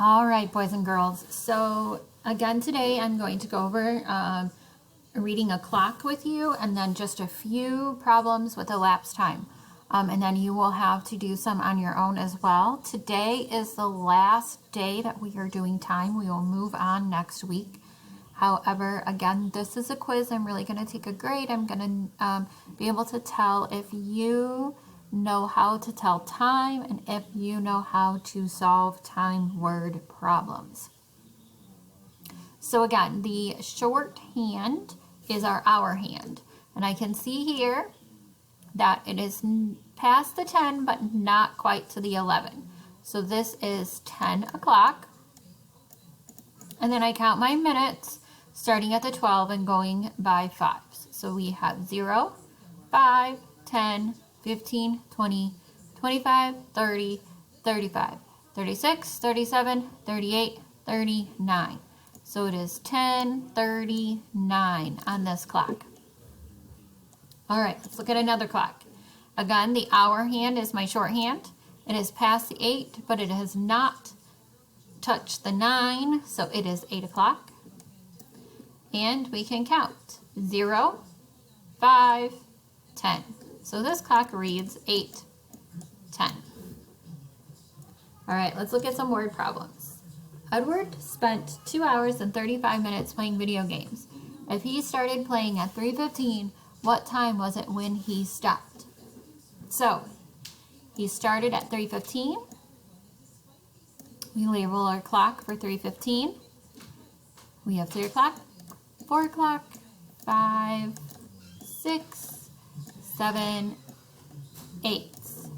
All right, boys and girls. So again, today I'm going to go over reading a clock with you and then just a few problems with elapsed time. And then you will have to do some on your own as well. Today is the last day that we are doing time. We will move on next week. However, again, this is a quiz. I'm really going to take a grade. I'm going to be able to tell if you know how to tell time and if you know how to solve time word problems. So again, the shorthand is our hour hand. And I can see here that it is past the 10, but not quite to the 11. So this is 10 o'clock. And then I count my minutes starting at the 12 and going by fives. So we have 0, 5, 10, 15, 20, 25, 30, 35, 36, 37, 38, 39. So it is 10:39 on this clock. All right, let's look at another clock. Again, the hour hand is my shorthand. It is past the 8, but it has not touched the 9, so it is 8 o'clock. And we can count 0, 5, 10. So this clock reads 8, 10. All right, let's look at some word problems. Edward spent 2 hours and 35 minutes playing video games. If he started playing at 3:15, what time was it when he stopped? So, he started at 3:15. We label our clock for 3:15. We have 3 o'clock, 4 o'clock, 5, 6, 7, 8. So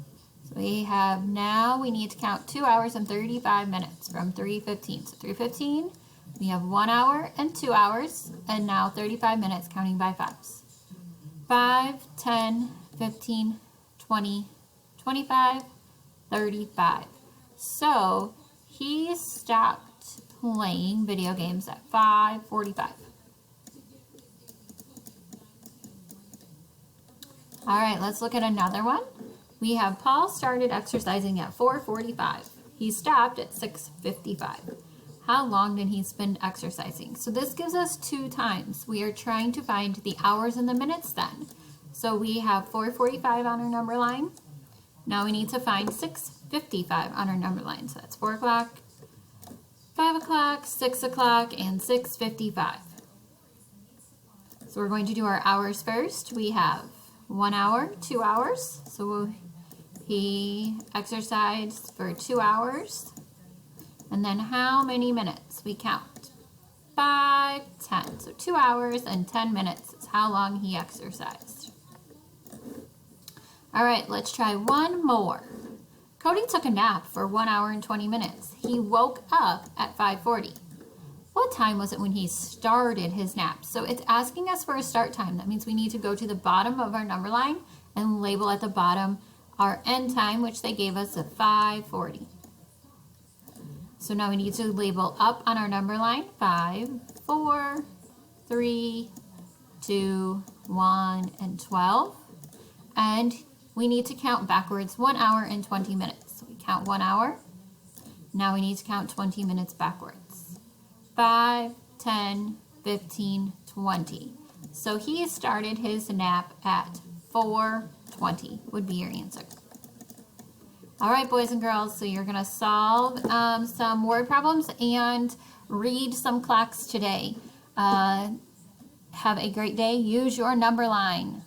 we have now, we need to count 2 hours and 35 minutes from 3:15. So 3:15, we have 1 hour and 2 hours, and now 35 minutes counting by fives. 5, 10, 15, 20, 25, 35. So he stopped playing video games at 5:45. All right, let's look at another one. We have Paul started exercising at 4:45. He stopped at 6:55. How long did he spend exercising? So this gives us 2 times. We are trying to find the hours and the minutes then. So we have 4:45 on our number line. Now we need to find 6:55 on our number line. So that's 4 o'clock, 5 o'clock, 6 o'clock, and 6:55. So we're going to do our hours first. We have 1 hour, 2 hours. So he exercised for 2 hours. And then how many minutes? We count 5, 10. So 2 hours and 10 minutes is how long he exercised. All right, let's try one more. Cody took a nap for 1 hour and 20 minutes. He woke up at 5:40. What time was it when he started his nap? So it's asking us for a start time. That means we need to go to the bottom of our number line and label at the bottom our end time, which they gave us at 5:40. So now we need to label up on our number line 5, 4, 3, 2, 1, and 12. And we need to count backwards 1 hour and 20 minutes. So we count 1 hour. Now we need to count 20 minutes backwards. 5, 10, 15, 20. So he started his nap at 4:20 would be your answer. All right, boys and girls, so you're going to solve some word problems and read some clocks today. Have a great day. Use your number line.